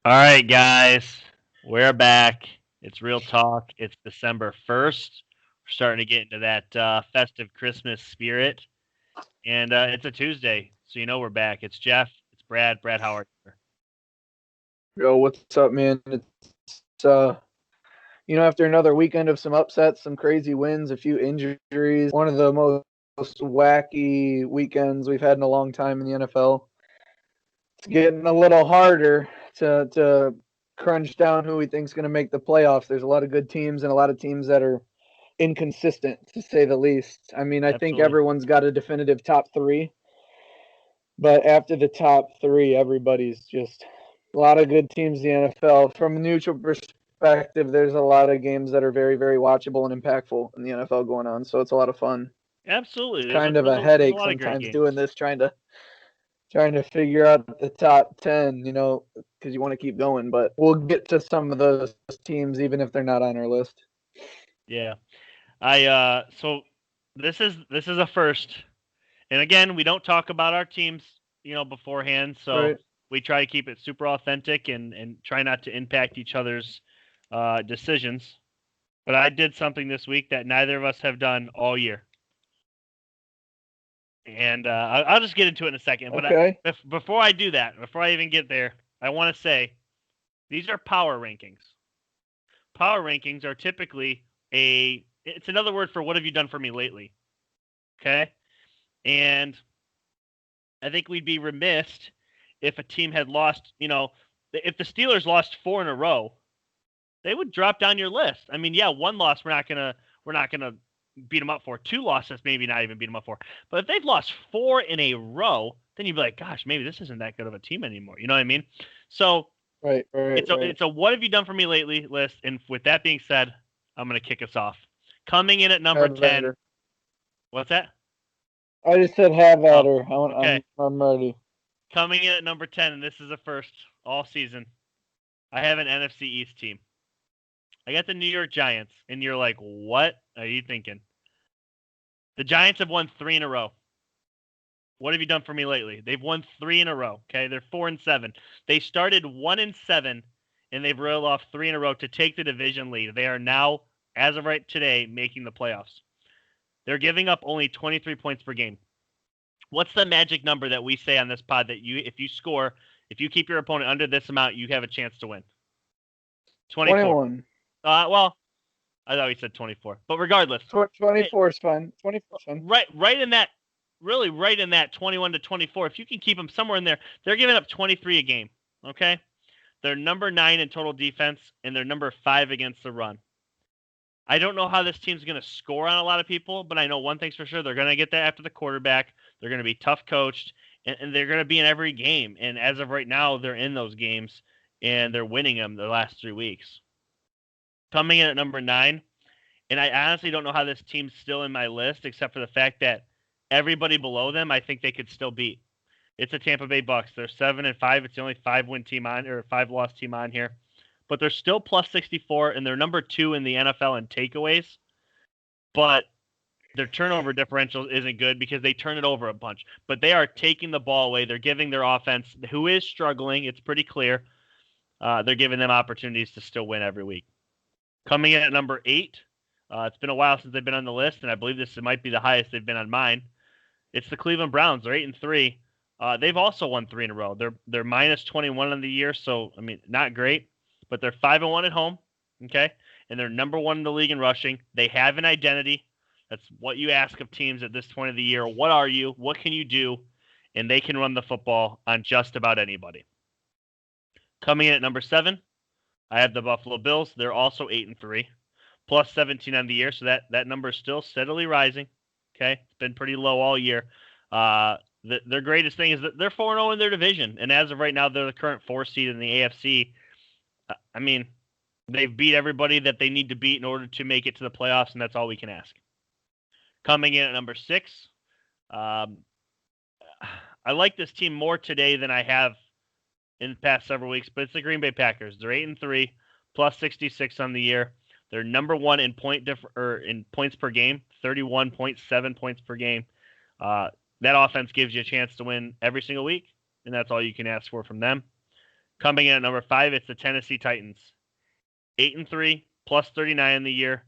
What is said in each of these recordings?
All right, guys, we're back. It's Real Talk. It's December 1st. We're starting to get into that festive Christmas spirit. And it's a Tuesday, so you know we're back. It's Jeff. It's Brad. Brad, how are you? Yo, what's up, man? After another weekend of some upsets, some crazy wins, a few injuries, one of the most wacky weekends we've had in a long time in the NFL. It's getting a little harder to crunch down who we think's going to make the playoffs. There's a lot of good teams and a lot of teams that are inconsistent, to say the least. I mean, I think Absolutely. everyone's got a definitive top three, but after the top three, everybody's just a lot of good teams in the NFL. From a neutral perspective, there's a lot of games that are very, very watchable and impactful in the NFL going on. So it's a lot of fun. Absolutely. It's There's a, kind of there's a a, there's a headache lot of great sometimes doing games. this, trying to figure out the top 10. Because you want to keep going. But we'll get to some of those teams even if they're not on our list. Yeah. So this is a first. And again, we don't talk about our teams, beforehand, so Right. we try to keep it super authentic and try not to impact each other's decisions. But I did something this week that neither of us have done all year, and I'll just get into it in a second. But Okay. before I do that, before I even get there, I want to say these are power rankings. Power rankings are typically it's another word for what have you done for me lately. Okay, and I think we'd be remiss if a team had lost. If the Steelers lost four in a row, they would drop down your list. I mean, yeah, one loss we're not gonna beat them up for. Two losses, maybe not even beat them up for. But if they've lost four in a row, then you'd be like, gosh, maybe this isn't that good of a team anymore. You know what I mean? So Right. Right. Right. it's a what have you done for me lately list. And with that being said, I'm gonna kick us off. Coming in at number Have at 10. her. What's that? I just said have at Oh, her. okay. I'm ready. Coming in at number 10, and this is a first all season. I have an NFC East team. I got the New York Giants, and you're like, what are you thinking? The Giants have won three in a row. What have you done for me lately? They've won three in a row. Okay, they're 4-7. They started 1-7, and they've rolled off three in a row to take the division lead. They are now, as of right today, making the playoffs. They're giving up only 23 points per game. What's the magic number that we say on this pod that if you keep your opponent under this amount, you have a chance to win? 24. 21. Well, I thought we said 24, but regardless, 24 is fine. 24 is fine. right in that, really right in that 21 to 24. If you can keep them somewhere in there, they're giving up 23 a game. Okay, they're number 9 in total defense, and they're number 5 against the run. I don't know how this team's going to score on a lot of people, but I know one thing's for sure: they're going to get that after the quarterback. They're going to be tough coached, and they're going to be in every game. And as of right now, they're in those games, and they're winning them the last 3 weeks. Coming in at number 9, and I honestly don't know how this team's still in my list, except for the fact that everybody below them, I think they could still beat. It's the Tampa Bay Bucks. They're 7-5. It's the only 5-win team on, or 5-loss team on here, but they're still plus 64, and they're number 2 in the NFL in takeaways. But their turnover differential isn't good because they turn it over a bunch. But they are taking the ball away. They're giving their offense, who is struggling, it's pretty clear. They're giving them opportunities to still win every week. Coming in at number 8, it's been a while since they've been on the list, and I believe this might be the highest they've been on mine. It's the Cleveland Browns. They're 8-3. They've also won 3 in a row. They're minus 21 on the year, so I mean, not great, but they're 5-1 at home. Okay, and they're number 1 in the league in rushing. They have an identity. That's what you ask of teams at this point of the year. What are you? What can you do? And they can run the football on just about anybody. Coming in at number 7, I have the Buffalo Bills. They're also 8-3, plus 17 on the year, so that number is still steadily rising. Okay, it's been pretty low all year. Their greatest thing is that they're 4-0 in their division, and as of right now, they're the current 4 seed in the AFC. I mean, they've beat everybody that they need to beat in order to make it to the playoffs, and that's all we can ask. Coming in at number 6, um, I like this team more today than I have in the past several weeks, but it's the Green Bay Packers. They're 8-3, plus 66 on the year. They're number 1 in in points per game, 31.7 points per game. That offense gives you a chance to win every single week, and that's all you can ask for from them. Coming in at number 5, it's the Tennessee Titans. 8-3, plus 39 in the year.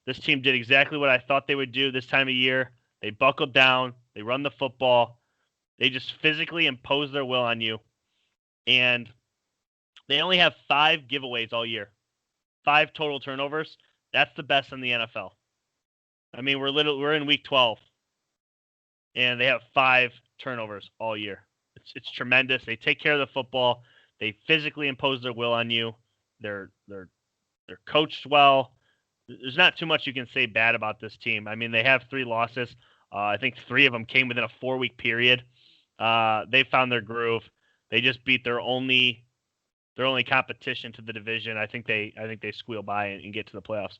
This team did exactly what I thought they would do this time of year. They buckled down. They run the football. They just physically impose their will on you. And they only have 5 giveaways all year. 5 total turnovers. That's the best in the NFL. I mean, we're in week 12, and they have 5 turnovers all year. It's tremendous. They take care of the football. They physically impose their will on you. They're coached well. There's not too much you can say bad about this team. I mean, they have 3 losses. I think 3 of them came within a 4-week period. They found their groove. They just beat their only competition to the division. I think they squeal by and get to the playoffs.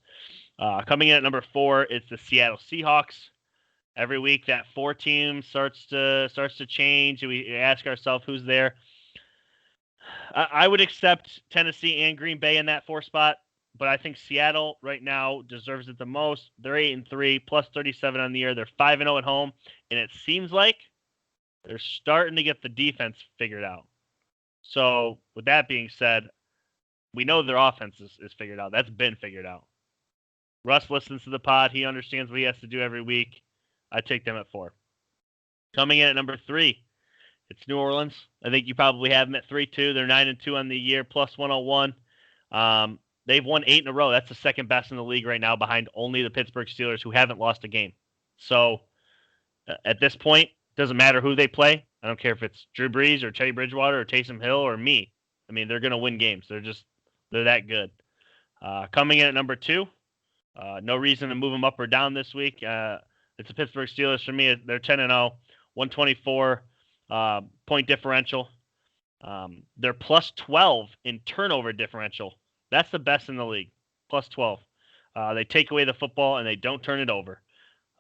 Coming in at number 4, it's the Seattle Seahawks. Every week that 4 team starts to change. We ask ourselves who's there. I would accept Tennessee and Green Bay in that 4 spot, but I think Seattle right now deserves it the most. They're 8-3, plus 37 on the year. They're 5-0 at home, and it seems like they're starting to get the defense figured out. So with that being said, we know their offense is figured out. That's been figured out. Russ listens to the pod. He understands what he has to do every week. I take them at 4. Coming in at number 3, it's New Orleans. I think you probably have them at 3-2. They're 9-2 on the year, plus 101. They've won 8 in a row. That's the second best in the league right now, behind only the Pittsburgh Steelers, who haven't lost a game. So at this point, it doesn't matter who they play. I don't care if it's Drew Brees or Teddy Bridgewater or Taysom Hill or me. I mean, they're going to win games. They're that good. Coming in at number 2, no reason to move them up or down this week. It's the Pittsburgh Steelers for me. They're 10-0, 124 point differential. They're plus 12 in turnover differential. That's the best in the league, plus 12. They take away the football and they don't turn it over.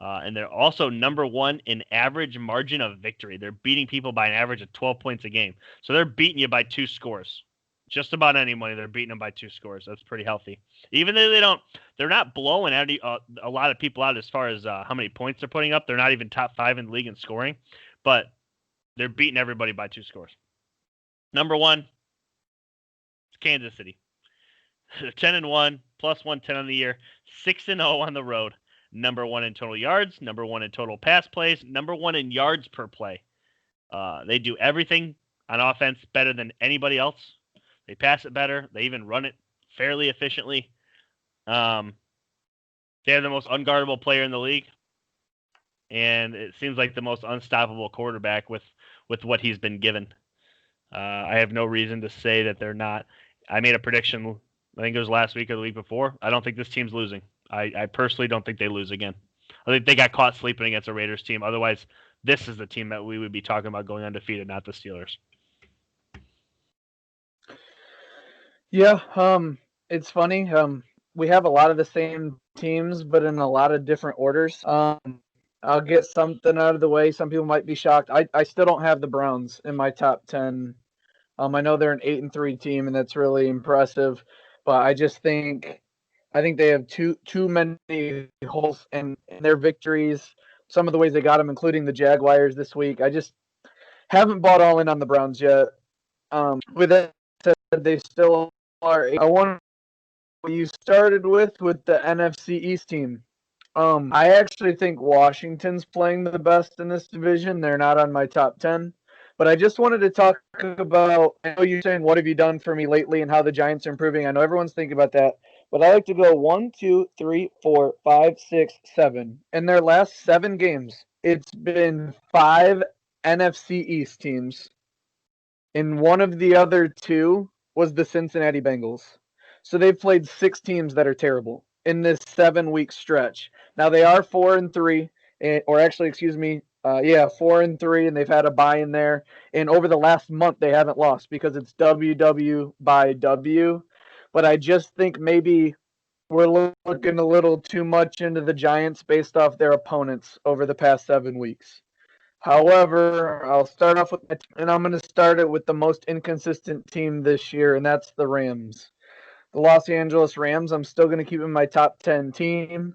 And they're also number 1 in average margin of victory. They're beating people by an average of 12 points a game. So they're beating you by 2 scores. Just about anybody, they're beating them by 2 scores. That's pretty healthy. Even though they're not blowing a lot of people out as far as how many points they're putting up. They're not even top 5 in the league in scoring, but they're beating everybody by 2 scores. Number 1, it's Kansas City. They're 10-1, plus 110 on the year, 6-0 on the road. Number 1 in total yards, number 1 in total pass plays, number 1 in yards per play. They do everything on offense better than anybody else. They pass it better. They even run it fairly efficiently. They have the most unguardable player in the league, and it seems like the most unstoppable quarterback with what he's been given. I have no reason to say that they're not. I made a prediction, I think it was last week or the week before. I don't think this team's losing. I personally don't think they lose again. I think they got caught sleeping against a Raiders team. Otherwise, this is the team that we would be talking about going undefeated, not the Steelers. Yeah, it's funny. We have a lot of the same teams, but in a lot of different orders. I'll get something out of the way. Some people might be shocked. I still don't have the Browns in my top 10. I know they're an 8-3 team, and that's really impressive. But I think they have too many holes in their victories. Some of the ways they got them, including the Jaguars this week. I just haven't bought all in on the Browns yet. With that said, they still are. I want what you started with the NFC East team. I actually think Washington's playing the best in this division. They're not on my top 10. But I just wanted to talk about, I know you're saying, what have you done for me lately and how the Giants are improving. I know everyone's thinking about that. But I like to go 1, 2, 3, 4, 5, 6, 7. In their last 7 games, it's been 5 NFC East teams. And one of the other 2 was the Cincinnati Bengals. So they've played 6 teams that are terrible in this 7-week stretch. Now they are 4-3, 4-3, and they've had a bye in there. And over the last month, they haven't lost because it's WW by W. But I just think maybe we're looking a little too much into the Giants based off their opponents over the past 7 weeks. However, I'll start off and I'm going to start it with the most inconsistent team this year, and that's the Rams. The Los Angeles Rams, I'm still going to keep in my top 10 team.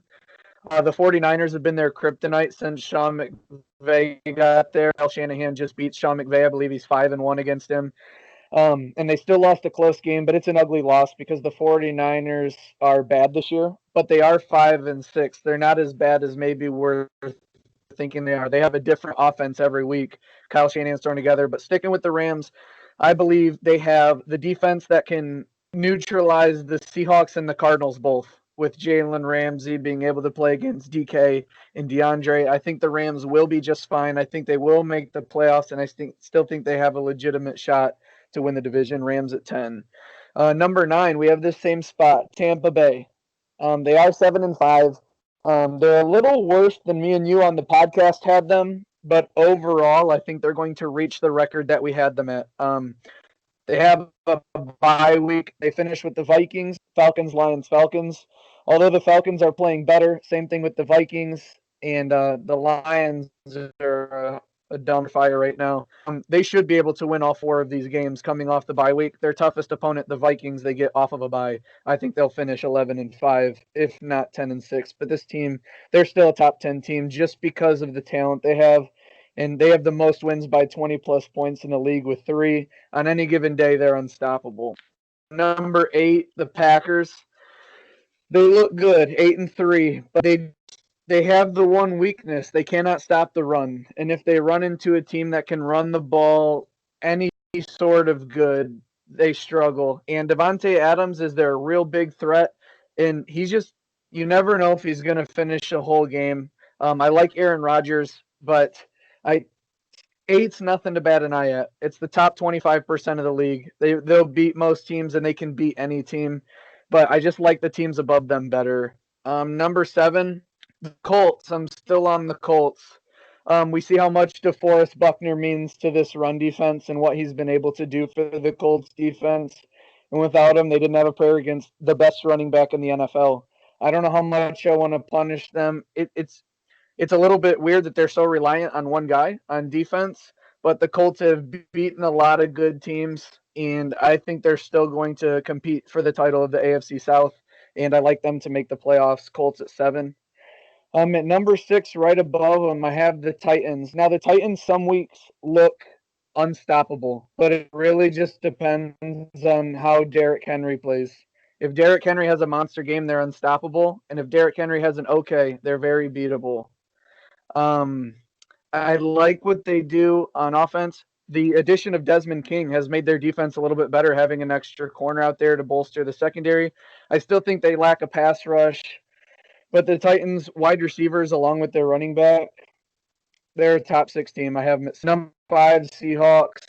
The 49ers have been their kryptonite since Sean McVay got there. Al Shanahan just beat Sean McVay. I believe he's 5-1 against him. And they still lost a close game, but it's an ugly loss because the 49ers are bad this year, but they are 5-6. They're not as bad as maybe we're thinking they are. They have a different offense every week. Kyle Shanahan's thrown together, but sticking with the Rams, I believe they have the defense that can neutralize the Seahawks and the Cardinals both. With Jalen Ramsey being able to play against DK and DeAndre, I think the Rams will be just fine. I think they will make the playoffs, and I still think they have a legitimate shot to win the division. Rams at 10. Number 9, we have this same spot, Tampa Bay. They are 7-5. They're a little worse than me and you on the podcast had them, but overall, I think they're going to reach the record that we had them at. They have a bye week. They finish with the Vikings, Falcons, Lions, Falcons. Although the Falcons are playing better, same thing with the Vikings, and the Lions are a down fire right now. They should be able to win all 4 of these games coming off the bye week. Their toughest opponent, the Vikings, they get off of a bye. I think they'll finish 11-5, if not 10-6. But this team, they're still a top 10 team just because of the talent they have. And they have the most wins by 20-plus points in the league with 3. On any given day, they're unstoppable. Number 8, the Packers. They look good, 8-3, but they have the one weakness. They cannot stop the run. And if they run into a team that can run the ball any sort of good, they struggle. And Devontae Adams is their real big threat. And he's just, you never know if he's going to finish a whole game. I like Aaron Rodgers, but 8's nothing to bat an eye at. It's the top 25% of the league. They'll beat most teams and they can beat any team, but I just like the teams above them better. Number 7, the Colts. I'm still on the Colts. We see how much DeForest Buckner means to this run defense and what he's been able to do for the Colts defense. And without him, they didn't have a prayer against the best running back in the NFL. I don't know how much I want to punish them. It's a little bit weird that they're so reliant on one guy on defense, but the Colts have beaten a lot of good teams, and I think they're still going to compete for the title of the AFC South, and I like them to make the playoffs. Colts at 7. At number 6, right above them, I have the Titans. Now, the Titans some weeks look unstoppable, but it really just depends on how Derrick Henry plays. If Derrick Henry has a monster game, they're unstoppable, and if Derrick Henry has an okay, they're very beatable. I like what they do on offense. The addition of Desmond King has made their defense a little bit better, having an extra corner out there to bolster the secondary. I still think they lack a pass rush, but the Titans wide receivers, along with their running back, they're a top 6 team. I have them at number 5, Seahawks.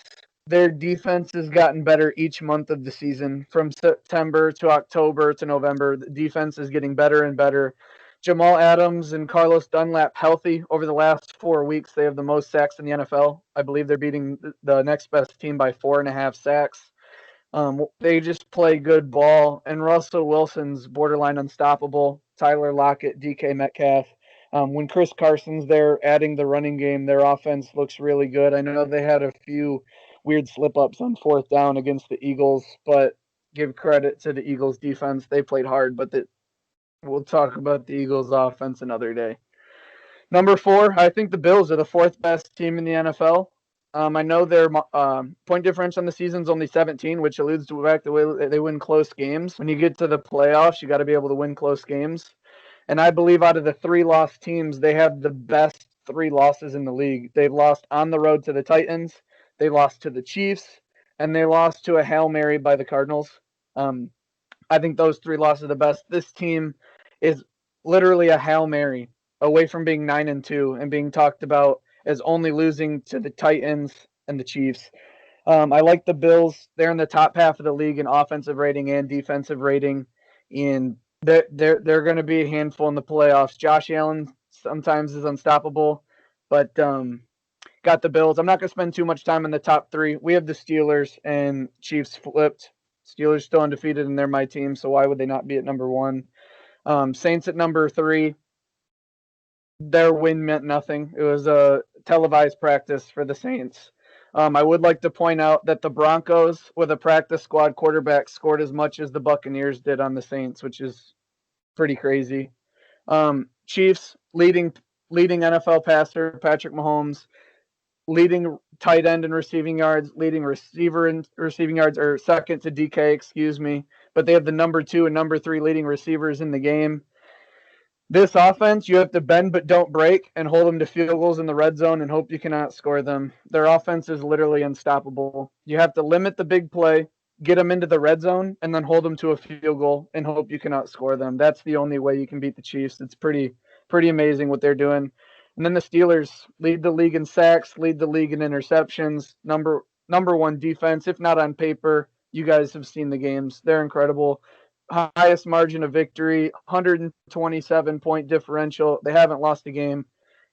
Their defense has gotten better each month of the season. From September to October to November, the defense is getting better and better. Jamal Adams and Carlos Dunlap healthy over the last 4 weeks. They have the most sacks in the NFL. I believe they're beating the next best team by 4.5 sacks. They just play good ball. And Russell Wilson's borderline unstoppable. Tyler Lockett, DK Metcalf. When Chris Carson's there adding the running game, their offense looks really good. I know they had a few weird slip-ups on 4th down against the Eagles, but give credit to the Eagles defense. They played hard, but we'll talk about the Eagles offense another day. Number 4, I think the Bills are the 4th best team in the NFL. I know their point difference on the season is only 17, which alludes to the fact the way they win close games. When you get to the playoffs, you got to be able to win close games. And I believe out of the 3 lost teams, they have the best 3 losses in the league. They've lost on the road to the Titans, they lost to the Chiefs, and they lost to a Hail Mary by the Cardinals. I think those 3 losses are the best. This team is literally a Hail Mary away from being 9-2 and being talked about as only losing to the Titans and the Chiefs. I like the Bills. They're in the top half of the league in offensive rating and defensive rating, and they're going to be a handful in the playoffs. Josh Allen sometimes is unstoppable, but got the Bills. I'm not going to spend too much time on the top 3. We have the Steelers and Chiefs flipped. Steelers still undefeated, and they're my team, so why would they not be at number 1? Saints at number 3. Their win meant nothing. It was a televised practice for the Saints. I would like to point out that the Broncos, with a practice squad quarterback, scored as much as the Buccaneers did on the Saints, which is pretty crazy. Chiefs, leading NFL passer, Patrick Mahomes. leading tight end in receiving yards, leading receiver in receiving yards, or second to DK, excuse me. But they have the number 2 and number 3 leading receivers in the game. This offense, you have to bend but don't break and hold them to field goals in the red zone and hope you cannot score them. Their offense is literally unstoppable. You have to limit the big play, get them into the red zone, and then hold them to a field goal and hope you cannot score them. That's the only way you can beat the Chiefs. It's pretty amazing what they're doing. And then the Steelers lead the league in sacks, lead the league in interceptions, number 1 defense, if not on paper. You guys have seen the games. They're incredible. Highest margin of victory, 127-point differential. They haven't lost a game,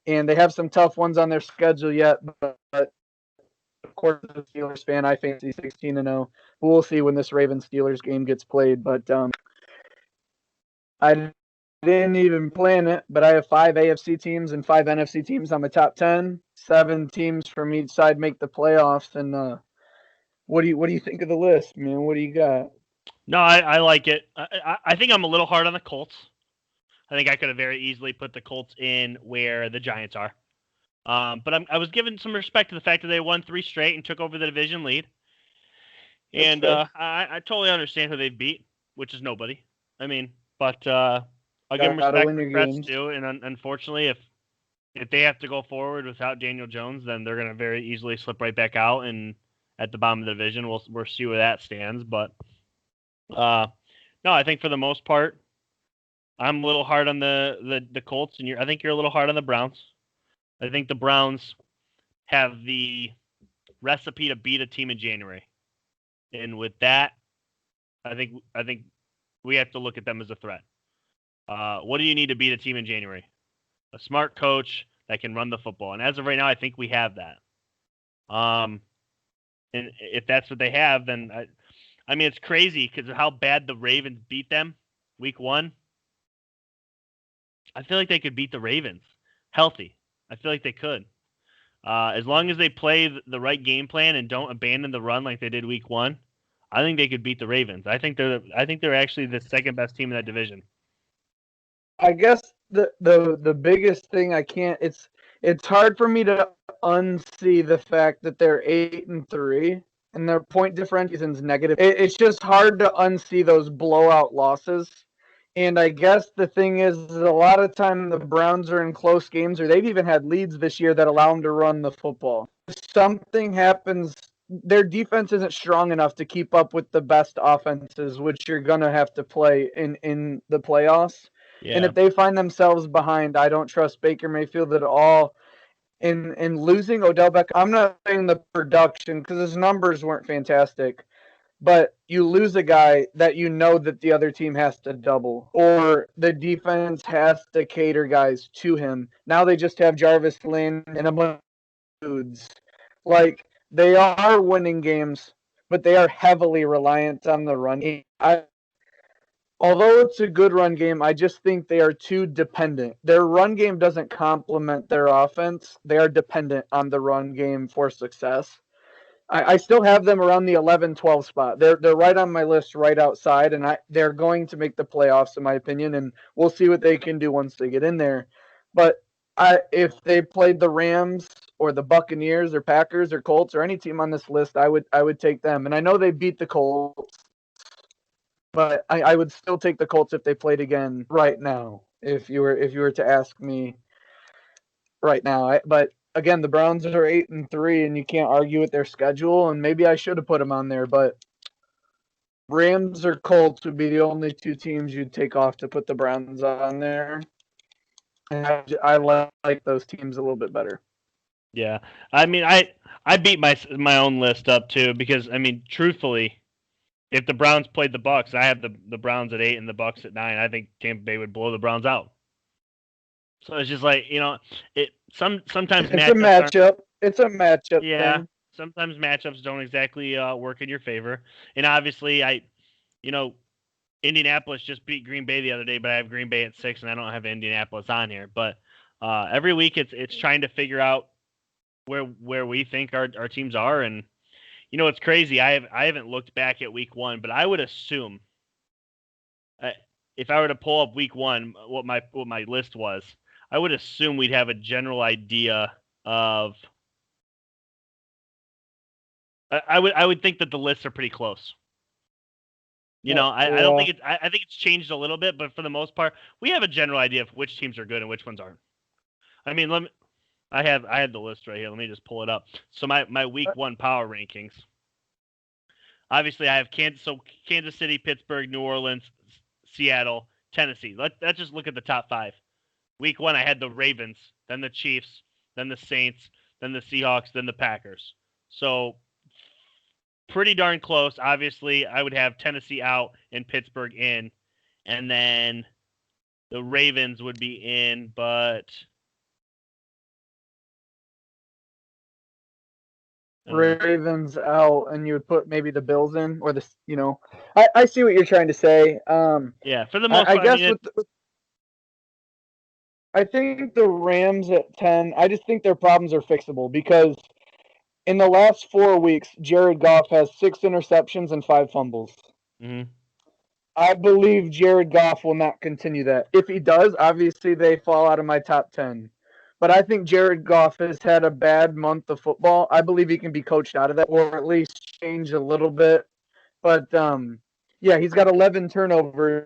and they have some tough ones on their schedule yet. But of course, as a Steelers fan, I fancy 16-0. We'll see when this Ravens Steelers game gets played. But I didn't even plan it, but I have 5 AFC teams and 5 NFC teams on the top 10. 7 teams from each side make the playoffs. And what do you think of the list, man? What do you got? No, I like it. I think I'm a little hard on the Colts. I think I could have very easily put the Colts in where the Giants are. But I was giving some respect to the fact that they won 3 straight and took over the division lead. And I totally understand who they beat, which is nobody. I mean, but I'll give them respect for Crest too. And unfortunately, if they have to go forward without Daniel Jones, then they're going to very easily slip right back out and at the bottom of the division. We'll see where that stands. But no, I think for the most part, I'm a little hard on the Colts, and I think you're a little hard on the Browns. I think the Browns have the recipe to beat a team in January, and with that, I think we have to look at them as a threat. What do you need to beat a team in January? A smart coach that can run the football, and as of right now, I think we have that. And if that's what they have, then I mean, it's crazy because of how bad the Ravens beat them week 1. I feel like they could beat the Ravens healthy. I feel like they could. As long as they play the right game plan and don't abandon the run like they did week 1, I think they could beat the Ravens. I think they're actually the second best team in that division. I guess the biggest thing it's hard for me to unsee the fact that they're 8-3 and their point differential is negative. It's just hard to unsee those blowout losses. And I guess the thing is a lot of time the Browns are in close games, or they've even had leads this year that allow them to run the football. If something happens, their defense isn't strong enough to keep up with the best offenses, which you're going to have to play in the playoffs. Yeah. And if they find themselves behind, I don't trust Baker Mayfield at all. In losing Odell Beckham, I'm not saying the production because his numbers weren't fantastic, but you lose a guy that you know that the other team has to double, or the defense has to cater guys to him. Now they just have Jarvis Lynn and a bunch of dudes. Like, they are winning games, but they are heavily reliant on the run game. Although it's a good run game, I just think they are too dependent. Their run game doesn't complement their offense. They are dependent on the run game for success. I still have them around the 11-12 spot. They're right on my list, right outside, and they're going to make the playoffs, in my opinion, and we'll see what they can do once they get in there. But if they played the Rams or the Buccaneers or Packers or Colts or any team on this list, I would take them. And I know they beat the Colts, but I would still take the Colts if they played again right now. If you were to ask me right now, but again, the Browns are 8-3, and you can't argue with their schedule. And maybe I should have put them on there, but Rams or Colts would be the only 2 teams you'd take off to put the Browns on there. And I like those teams a little bit better. Yeah, I mean, I beat my own list up too because I mean, truthfully, if the Browns played the Bucs, I have the Browns at 8 and the Bucs at 9. I think Tampa Bay would blow the Browns out. So it's just like, sometimes it's a matchup. It's a matchup. Yeah, thing. Sometimes matchups don't exactly work in your favor. And obviously, Indianapolis just beat Green Bay the other day, but I have Green Bay at 6, and I don't have Indianapolis on here. But every week, it's trying to figure out where we think our teams are, and it's crazy. I haven't looked back at week 1, but I would assume if I were to pull up week 1, what my list was, I would assume we'd have a general idea of I would think that the lists are pretty close. You know, I don't think I think it's changed a little bit, but for the most part, we have a general idea of which teams are good and which ones aren't. I mean, I had the list right here. Let me just pull it up. So my week 1 power rankings. Obviously, I have Kansas City, Pittsburgh, New Orleans, Seattle, Tennessee. Let's just look at the top 5. Week 1, I had the Ravens, then the Chiefs, then the Saints, then the Seahawks, then the Packers. So pretty darn close. Obviously, I would have Tennessee out and Pittsburgh in, and then the Ravens would be in, but Ravens out, and you would put maybe the Bills in, or the I see what you're trying to say. Yeah, for the most I part, guess I think the Rams at 10. I just think their problems are fixable because in the last 4 weeks, Jared Goff has 6 interceptions and 5 fumbles. Mm-hmm. I believe Jared Goff will not continue that. If he does, obviously they fall out of my top 10. But I think Jared Goff has had a bad month of football. I believe he can be coached out of that, or at least change a little bit. But yeah, he's got 11 turnovers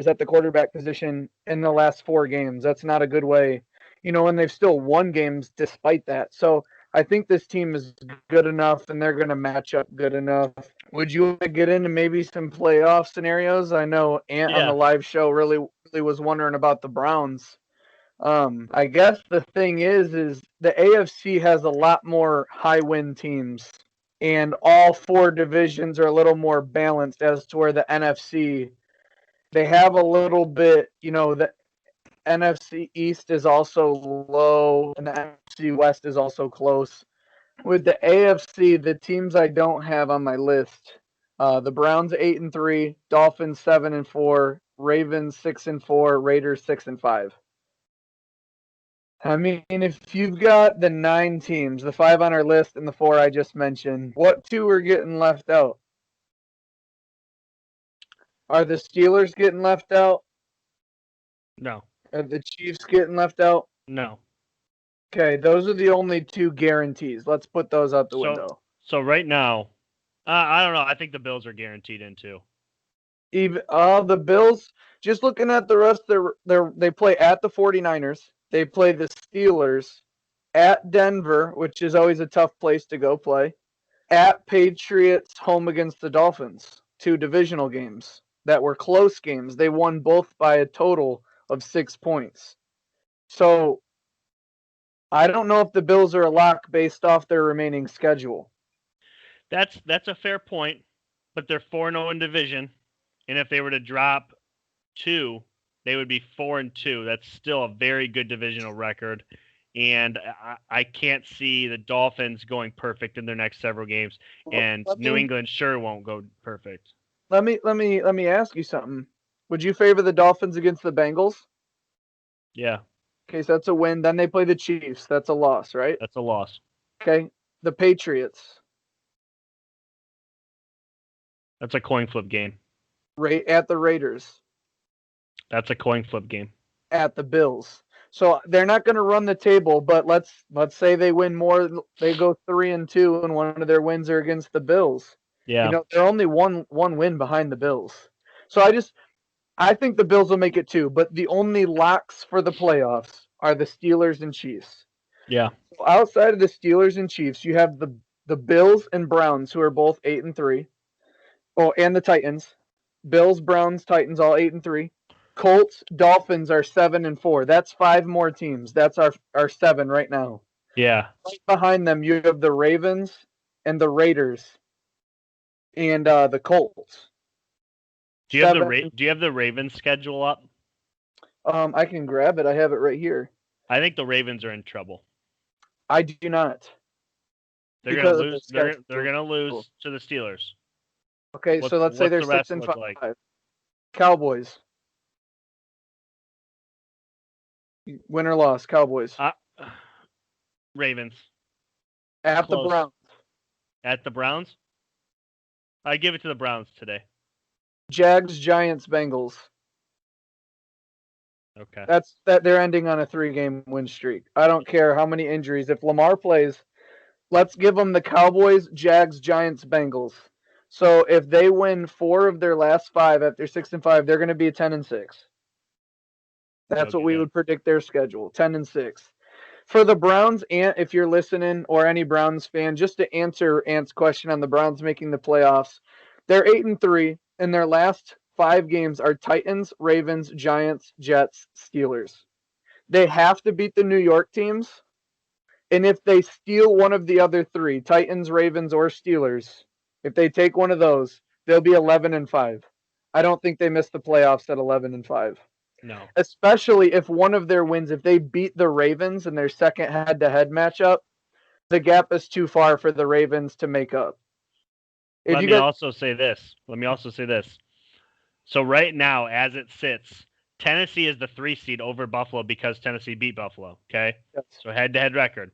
at the quarterback position in the last 4 games. That's not a good way, and they've still won games despite that. So I think this team is good enough, and they're going to match up good enough. Would you want to get into maybe some playoff scenarios? I know Ant on the live show really was wondering about the Browns. I guess the thing is the AFC has a lot more high win teams, and all 4 divisions are a little more balanced as to where the NFC, they have a little bit, the NFC East is also low, and the NFC West is also close. With the AFC, the teams I don't have on my list, the Browns 8-3, Dolphins 7-4, Ravens 6-4, Raiders 6-5. I mean, if you've got the 9 teams, the 5 on our list and the 4 I just mentioned, what 2 are getting left out? Are the Steelers getting left out? No. Are the Chiefs getting left out? No. Okay, those are the only 2 guarantees. Let's put those out the window. So right now, I don't know. I think the Bills are guaranteed in too. Even the Bills, just looking at the rest, they play at the 49ers. They play the Steelers, at Denver, which is always a tough place to go play, at Patriots, home against the Dolphins. 2 divisional games that were close games. They won both by a total of 6 points. So I don't know if the Bills are a lock based off their remaining schedule. That's a fair point, but they're 4-0 in division, and if they were to drop 2, they would be 4-2. That's still a very good divisional record, and I can't see the Dolphins going perfect in their next several games, and New England sure won't go perfect. Let me ask you something. Would you favor the Dolphins against the Bengals? Yeah. Okay, so that's a win. Then they play the Chiefs. That's a loss, right? That's a loss. Okay, the Patriots. That's a coin flip game. At the Raiders. That's a coin flip game. At the Bills. So they're not going to run the table, but let's say they win more. They go 3-2, and one of their wins are against the Bills. Yeah. They're only one win behind the Bills. So I think the Bills will make it too. But the only locks for the playoffs are the Steelers and Chiefs. Yeah. So outside of the Steelers and Chiefs, you have the Bills and Browns, who are both 8-3. Oh, and the Titans. Bills, Browns, Titans, all 8-3. Colts, Dolphins are 7-4. That's 5 more teams. That's our 7 right now. Yeah. Right behind them, you have the Ravens and the Raiders and the Colts. Do you have the Ravens schedule up? I can grab it. I have it right here. I think the Ravens are in trouble. I do not. They're going to lose. They're going to lose to the Steelers. Okay, so let's say they're 6-5. Like? Cowboys. Win or loss, Cowboys. Ravens. At Close. The Browns. At the Browns? I give it to the Browns today. Jags, Giants, Bengals. Okay. They're ending on a 3-game win streak. I don't care how many injuries. If Lamar plays, let's give them the Cowboys, Jags, Giants, Bengals. So if they win 4 of their last 5 after 6-5, they're going to be 10-6. That's what we would predict their schedule, 10-6. For the Browns, Ant, if you're listening, or any Browns fan, just to answer Ant's question on the Browns making the playoffs, they're 8-3, and their last 5 games are Titans, Ravens, Giants, Jets, Steelers. They have to beat the New York teams, and if they steal one of the other 3, Titans, Ravens, or Steelers, if they take one of those, they'll be 11-5. I don't think they miss the playoffs at 11-5. No. Especially if one of their wins, if they beat the Ravens in their second head-to-head matchup, the gap is too far for the Ravens to make up. Let me also say this. So right now, as it sits, Tennessee is the 3 seed over Buffalo because Tennessee beat Buffalo. Okay, Yes. So head-to-head record.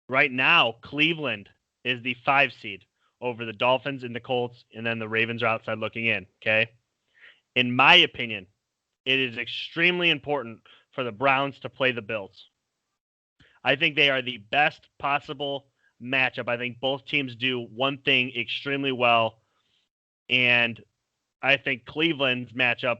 Right now, Cleveland is the 5 seed over the Dolphins and the Colts, and then the Ravens are outside looking in. Okay, in my opinion, it is extremely important for the Browns to play the Bills. I think they are the best possible matchup. I think both teams do one thing extremely well, and I think Cleveland's matchup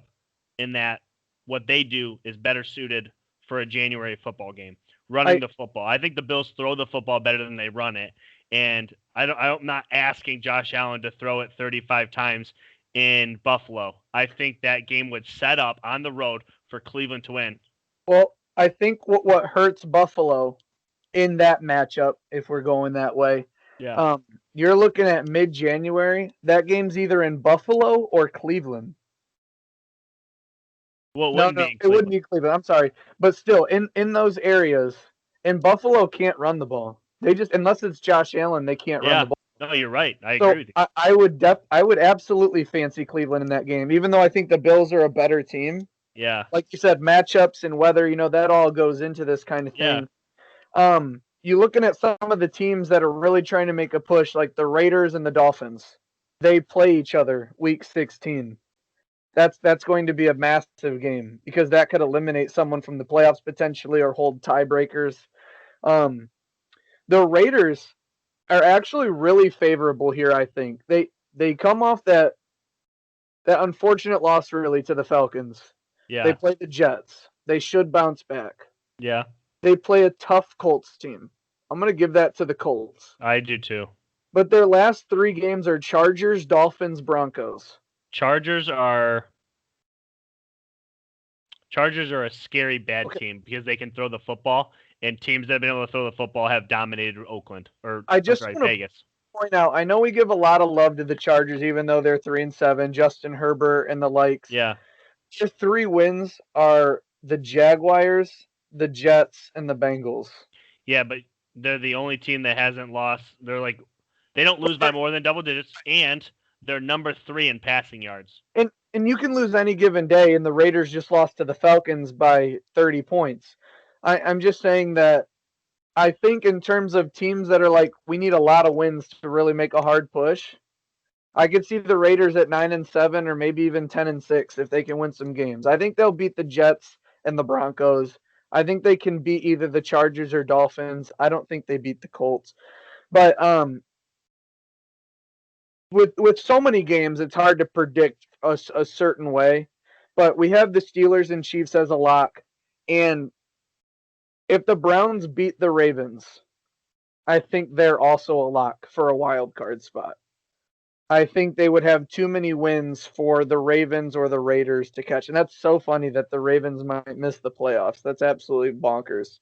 in that what they do is better suited for a January football game, running the football. I think the Bills throw the football better than they run it, and I'm not asking Josh Allen to throw it 35 times in Buffalo. I think that game would set up on the road for Cleveland to win. Well, I think what hurts Buffalo in that matchup, if we're going that way, you're looking at mid-January. That game's either in Buffalo or Cleveland. Well, it wouldn't be Cleveland. I'm sorry, but still, in those areas, and Buffalo can't run the ball. They just, unless it's Josh Allen, they can't run the ball. No, you're right. I agree with you. I would absolutely fancy Cleveland in that game, even though I think the Bills are a better team. Yeah. Like you said, matchups and weather, that all goes into this kind of thing. Yeah. You're looking at some of the teams that are really trying to make a push, like the Raiders and the Dolphins. They play each other week 16. That's going to be a massive game because that could eliminate someone from the playoffs potentially or hold tiebreakers. The Raiders are actually really favorable here, I think. They come off that unfortunate loss really to the Falcons. Yeah. They play the Jets. They should bounce back. Yeah. They play a tough Colts team. I'm going to give that to the Colts. I do too. But their last 3 games are Chargers, Dolphins, Broncos. Chargers are a scary bad team because they can throw the football, and teams that have been able to throw the football have dominated Oakland or Vegas. Point out, I know we give a lot of love to the Chargers, even though they're 3-7. Justin Herbert and the likes. Yeah. Their 3 wins are the Jaguars, the Jets, and the Bengals. Yeah, but they're the only team that hasn't lost. They don't lose by more than double digits, and they're number 3 in passing yards. And you can lose any given day, and the Raiders just lost to the Falcons by 30 points. I'm just saying that I think in terms of teams that are like, we need a lot of wins to really make a hard push, I could see the Raiders at 9-7 or maybe even 10-6 if they can win some games. I think they'll beat the Jets and the Broncos. I think they can beat either the Chargers or Dolphins. I don't think they beat the Colts. But with so many games, it's hard to predict a certain way. But we have the Steelers and Chiefs as a lock. And if the Browns beat the Ravens, I think they're also a lock for a wild card spot. I think they would have too many wins for the Ravens or the Raiders to catch. And that's so funny that the Ravens might miss the playoffs. That's absolutely bonkers.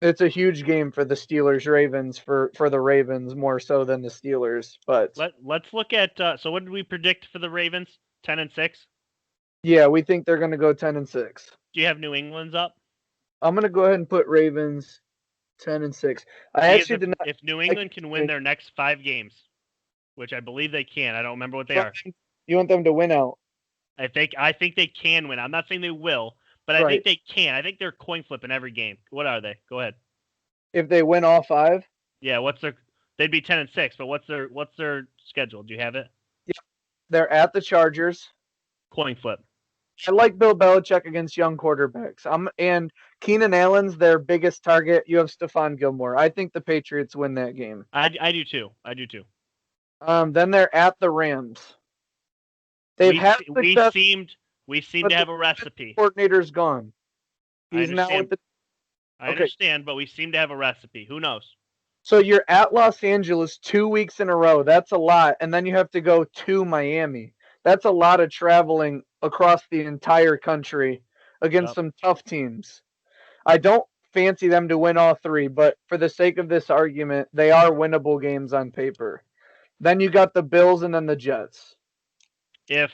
It's a huge game for the Steelers-Ravens for the Ravens more so than the Steelers. But let's look at so what did we predict for the Ravens? 10-6? Yeah, we think they're going to go 10-6. Do you have New England's up? I'm going to go ahead and put Ravens 10-6. If New England can win their next 5 games, which I believe they can. I don't remember what they are. You want them to win out? I think they can win. I'm not saying they will, but I think they can. I think they're coin flipping every game. What are they? Go ahead. If they win all 5? Yeah, they'd be 10-6, but what's their schedule? Do you have it? Yeah. They're at the Chargers. Coin flip. I like Bill Belichick against young quarterbacks. And Keenan Allen's their biggest target. You have Stephon Gilmore. I think the Patriots win that game. I do too. I do too. Then they're at the Rams. They've had success. We seem to have a recipe. Coordinator's gone. He's now with the. I understand, but we seem to have a recipe. Who knows? So you're at Los Angeles 2 weeks in a row. That's a lot, and then you have to go to Miami. That's a lot of traveling across the entire country against some tough teams. I don't fancy them to win all three, but for the sake of this argument, they are winnable games on paper. Then you got the Bills and then the Jets. If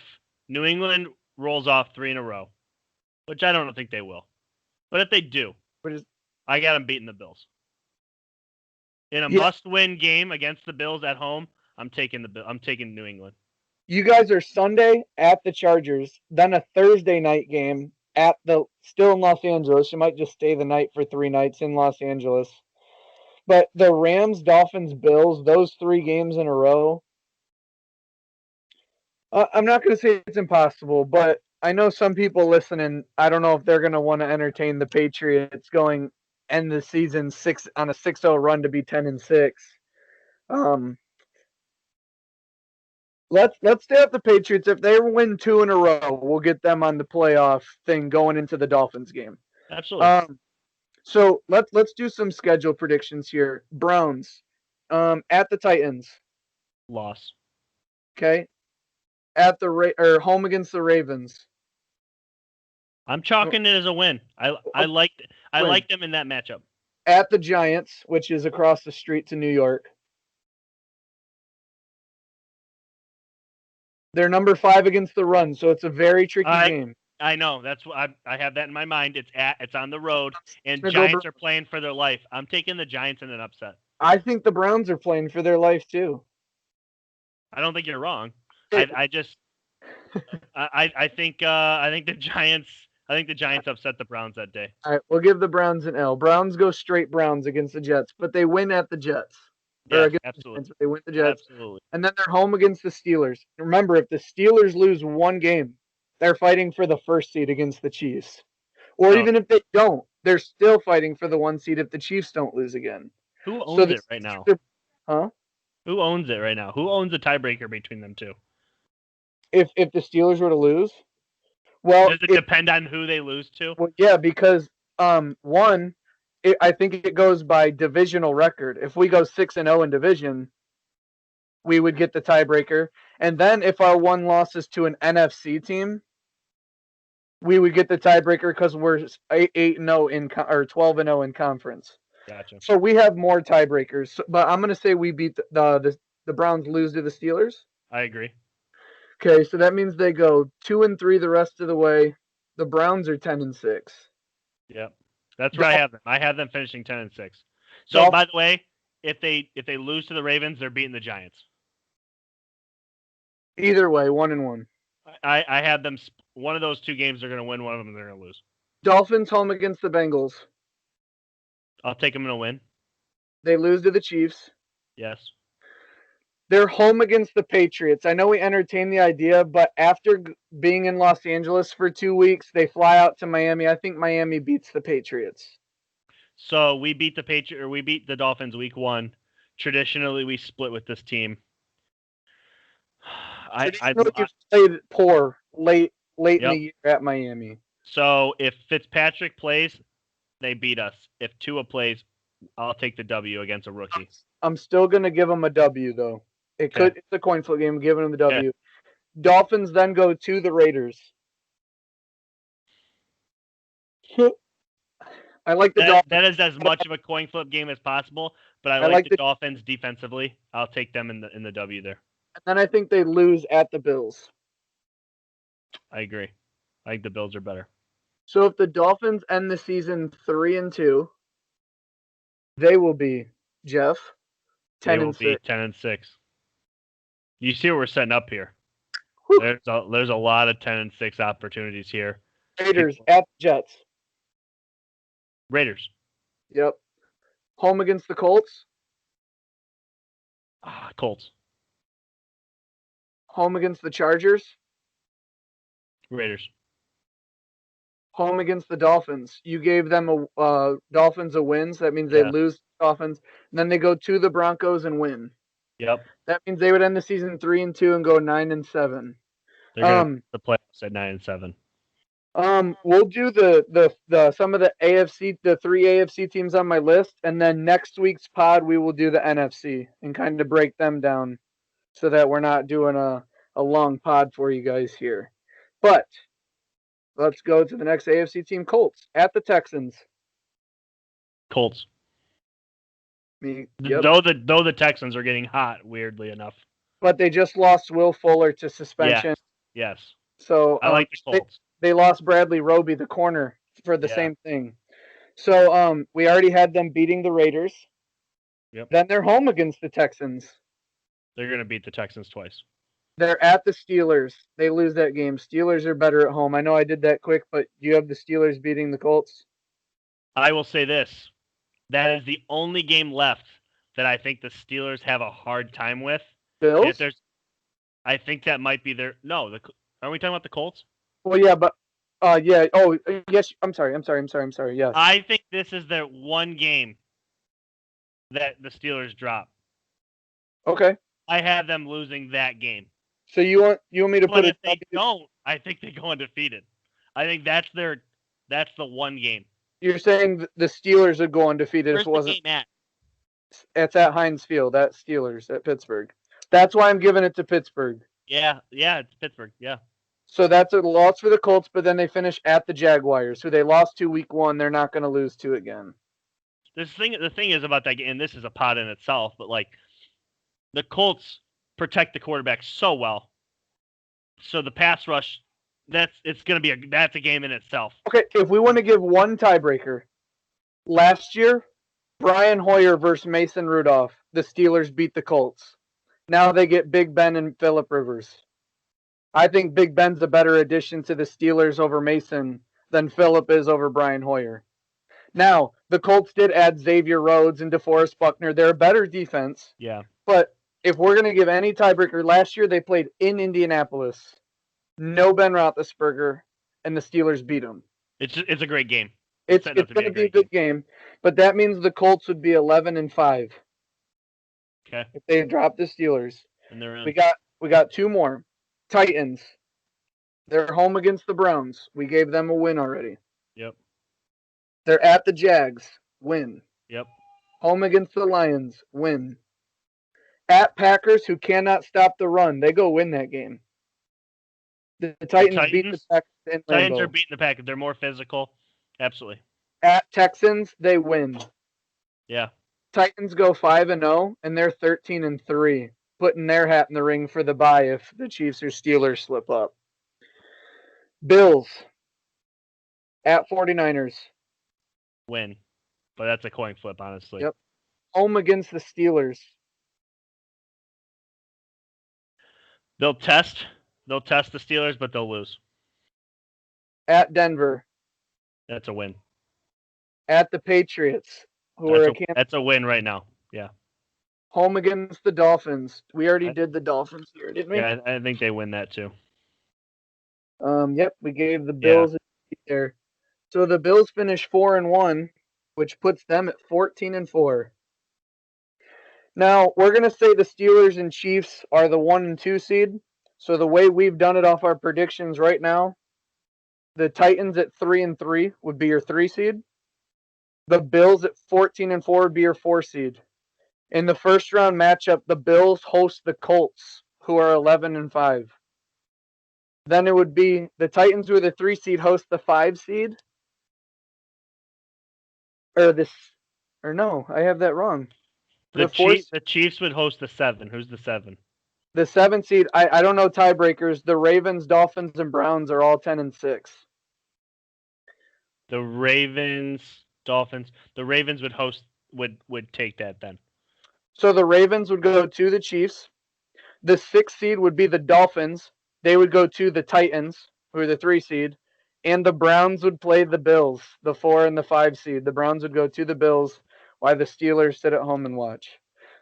New England rolls off 3 in a row, which I don't think they will, but if they do, I got them beating the Bills. In a must-win game against the Bills at home, I'm taking New England. You guys are Sunday at the Chargers, then a Thursday night game still in Los Angeles. You might just stay the night for 3 nights in Los Angeles. But the Rams, Dolphins, Bills, those 3 games in a row, I'm not going to say it's impossible, but I know some people listening, I don't know if they're going to want to entertain the Patriots going end the season on a 6-0 run to be 10-6. Let's stay at the Patriots. If they win 2 in a row, we'll get them on the playoff thing going into the Dolphins game. Absolutely. So let's do some schedule predictions here. Browns, at the Titans. Loss. Okay. At the home against the Ravens. I'm chalking it as a win. I like them in that matchup. At the Giants, which is across the street to New York. They're number 5 against the run, so it's a very tricky game. I know. That's what I have that in my mind. It's on the road, and Giants are playing for their life. I'm taking the Giants in an upset. I think the Browns are playing for their life too. I don't think you're wrong. I think the Giants. I think the Giants upset the Browns that day. All right, we'll give the Browns an L. Browns go straight Browns against the Jets, but they win at the Jets. Yeah, absolutely. They win the Jets. Absolutely. And then they're home against the Steelers. Remember, if the Steelers lose 1 game, they're fighting for the 1st seed against the Chiefs. Or even if they don't, they're still fighting for the 1 seed if the Chiefs don't lose again. Who owns it right now? Huh? Who owns it right now? Who owns the tiebreaker between them two? If the Steelers were to lose? Well, does it depend on who they lose to? Well, yeah, because I think it goes by divisional record. If we go 6-0 in division, we would get the tiebreaker. And then if our 1 loss is to an NFC team, we would get the tiebreaker because we're 8-0 or 12-0 in conference. Gotcha. So we have more tiebreakers. But I'm going to say we beat the Browns lose to the Steelers. I agree. Okay, so that means they go 2-3 the rest of the way. The Browns are 10-6. Yep, that's where I have them. I have them finishing 10-6. So, by the way, if they lose to the Ravens, they're beating the Giants. Either way, 1-1. I have them. One of those 2 games they're going to win. One of them they're going to lose. Dolphins home against the Bengals. I'll take them in a win. They lose to the Chiefs. Yes. They're home against the Patriots. I know we entertained the idea, but after being in Los Angeles for 2 weeks, they fly out to Miami. I think Miami beats the Patriots. So we beat we beat the Dolphins week 1. Traditionally, we split with this team. I played poor late in the year at Miami. So if Fitzpatrick plays, they beat us. If Tua plays, I'll take the W against a rookie. I'm still gonna give them a W though. It's a coin flip game. I'm giving them the W. Yeah. Dolphins then go to the Raiders. I like the Dolphins. That is as much of a coin flip game as possible, but I like the Dolphins defensively. I'll take them in the W there. And then I think they lose at the Bills. I agree. I think the Bills are better. So if the Dolphins end the season 3-2, they will be, Jeff, 10-6. 10-6. You see what we're setting up here. There's a lot of 10-6 opportunities here. Raiders at Jets. Raiders. Yep. Home against the Colts. Colts. Home against the Chargers. Raiders. home against the Dolphins. You gave them a Dolphins a win, so that means they Yeah. lose to the Dolphins. And then they go to the Broncos and win. Yep. That means they would end the season 3-2 and go 9-7. They're going to the playoffs at 9-7. We'll do the some of the AFC, the 3 AFC teams on my list, and then next week's pod we will do the NFC and kind of break them down so that we're not doing a long pod for you guys here. But let's go to the next AFC team, Colts at the Texans. Colts. Yep. Though the Texans are getting hot, weirdly enough. But they just lost Will Fuller to suspension. Yes. So I like the Colts. They lost Bradley Roby, the corner, for the same thing. So we already had them beating the Raiders. Yep. Then they're home against the Texans. They're going to beat the Texans twice. They're at the Steelers. They lose that game. Steelers are better at home. I know I did that quick, but do you have the Steelers beating the Colts? I will say this. That is the only game left that I think the Steelers have a hard time with. Bills? I think that might be their... No, are we talking about the Colts? Well, yeah, but... yeah. Oh, yes. I'm sorry. Yes. I think this is the one game that the Steelers drop. Okay. I have them losing that game. So you want me to but put if they don't, I think they go undefeated. I think that's the one game. You're saying the Steelers would go undefeated Where's if it wasn't... the game at? It's at Heinz Field. At Steelers at Pittsburgh. That's why I'm giving it to Pittsburgh. Yeah, it's Pittsburgh. Yeah. So that's a loss for the Colts, but then they finish at the Jaguars, who they lost to week 1. They're not going to lose to again. The thing is about that game, and this is a pot in itself, but like the Colts protect the quarterback so well. So the pass rush, that's a game in itself. Okay, if we want to give one tiebreaker, last year, Brian Hoyer versus Mason Rudolph, the Steelers beat the Colts. Now they get Big Ben and Phillip Rivers. I think Big Ben's a better addition to the Steelers over Mason than Phillip is over Brian Hoyer. Now, the Colts did add Xavier Rhodes and DeForest Buckner. They're a better defense. Yeah. But if we're going to give any tiebreaker, last year they played in Indianapolis. No Ben Roethlisberger, and the Steelers beat them. It's a great game. It's going to be a good game, but that means the Colts would be 11-5. Okay. If they drop the Steelers. And they're in. We got 2 more. Titans. They're home against the Browns. We gave them a win already. Yep. They're at the Jags. Win. Yep. Home against the Lions. Win. At Packers, who cannot stop the run. They go win that game. The Titans beat the Packers. Titans are beating the Packers. They're more physical. Absolutely. At Texans, they win. Yeah. Titans go 5-0, and they're 13-3, putting their hat in the ring for the bye if the Chiefs or Steelers slip up. Bills at 49ers. Win. But that's a coin flip, honestly. Yep. Home against the Steelers. They'll test the Steelers, but they'll lose. At Denver. That's a win. At the Patriots, that's a win right now. Yeah. Home against the Dolphins. We already did the Dolphins here, didn't we? Yeah, I think they win that too. Yep, we gave the Bills there. So the Bills finish 4-1, which puts them at 14-4. Now, we're going to say the Steelers and Chiefs are the 1 and 2 seed. So the way we've done it off our predictions right now, the Titans at 3-3 would be your 3 seed. The Bills at 14-4 would be your 4 seed. In the first round matchup, the Bills host the Colts, who are 11-5. Then it would be the Titans, who are the 3 seed, host the 5 seed. No, I have that wrong. The Chiefs would host the 7. Who's the 7? The 7 seed, I don't know tiebreakers. The Ravens, Dolphins, and Browns are all 10-6. The Ravens, Dolphins. The Ravens would take that then. So the Ravens would go to the Chiefs. The 6th seed would be the Dolphins. They would go to the Titans, who are the 3 seed. And the Browns would play the Bills, the 4 and the 5 seed. The Browns would go to the Bills while the Steelers sit at home and watch.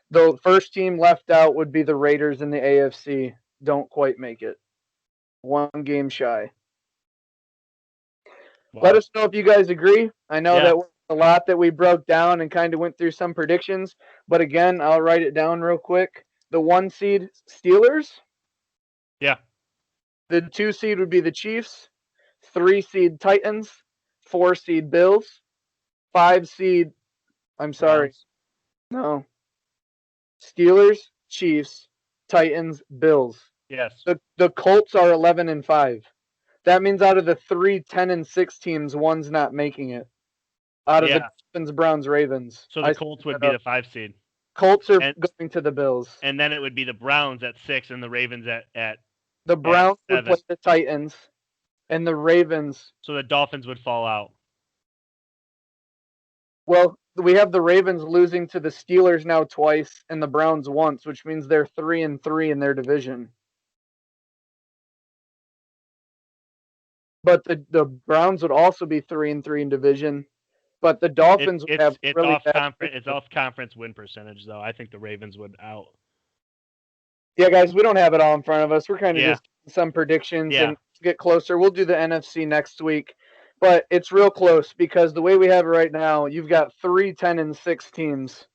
The first team left out would be the Raiders in the AFC. Don't quite make it. 1 game shy. Let us know if you guys agree. I know Yeah. that was a lot that we broke down and kind of went through some predictions. But again, I'll write it down real quick. The 1 seed Steelers. Yeah. The 2 seed would be the Chiefs. 3 seed Titans. 4 seed Bills. 5 seed. I'm sorry. Browns. No. Steelers, Chiefs, Titans, Bills. Yes. The Colts are 11-5. That means out of the 3 10-6 teams, one's not making it. Out of the Dolphins, Browns, Ravens. So the Colts would be the 5 seed. Colts are going to the Bills. And then it would be the Browns at 6 and the Ravens at the Browns at would play the Titans, and the Ravens. So the Dolphins would fall out. Well, we have the Ravens losing to the Steelers now twice and the Browns once, which means they're 3-3 in their division. But the Browns would also be 3-3 in division. But the Dolphins would have really off conference. It's off conference win percentage, though. I think the Ravens would out. Yeah, guys, we don't have it all in front of us. We're kind of just some predictions and get closer. We'll do the NFC next week. But it's real close because the way we have it right now, you've got 3 10-6 teams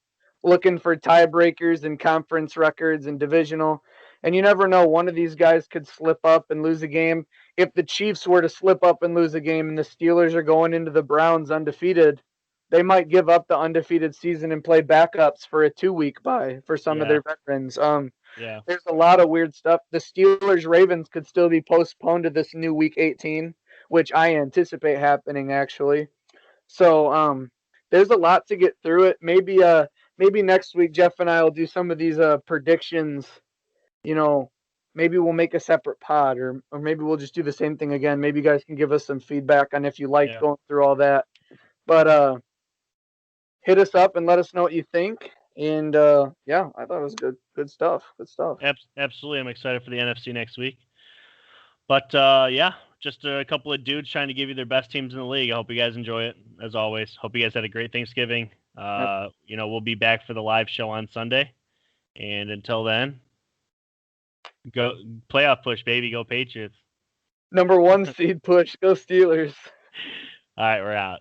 looking for tiebreakers and conference records and divisional. And you never know, one of these guys could slip up and lose a game. If the Chiefs were to slip up and lose a game and the Steelers are going into the Browns undefeated, they might give up the undefeated season and play backups for a 2-week bye for some of their veterans. There's a lot of weird stuff. The Steelers-Ravens could still be postponed to this new Week 18, which I anticipate happening, actually. So there's a lot to get through it. Maybe next week, Jeff and I will do some of these predictions. You know, maybe we'll make a separate pod, or maybe we'll just do the same thing again. Maybe you guys can give us some feedback on if you like going through all that. But hit us up and let us know what you think. And I thought it was good stuff. Good stuff. Absolutely, I'm excited for the NFC next week. But just a couple of dudes trying to give you their best teams in the league. I hope you guys enjoy it as always. Hope you guys had a great Thanksgiving. We'll be back for the live show on Sunday. And until then, go playoff push, baby. Go Patriots. Number 1 seed push. Go Steelers. All right, we're out.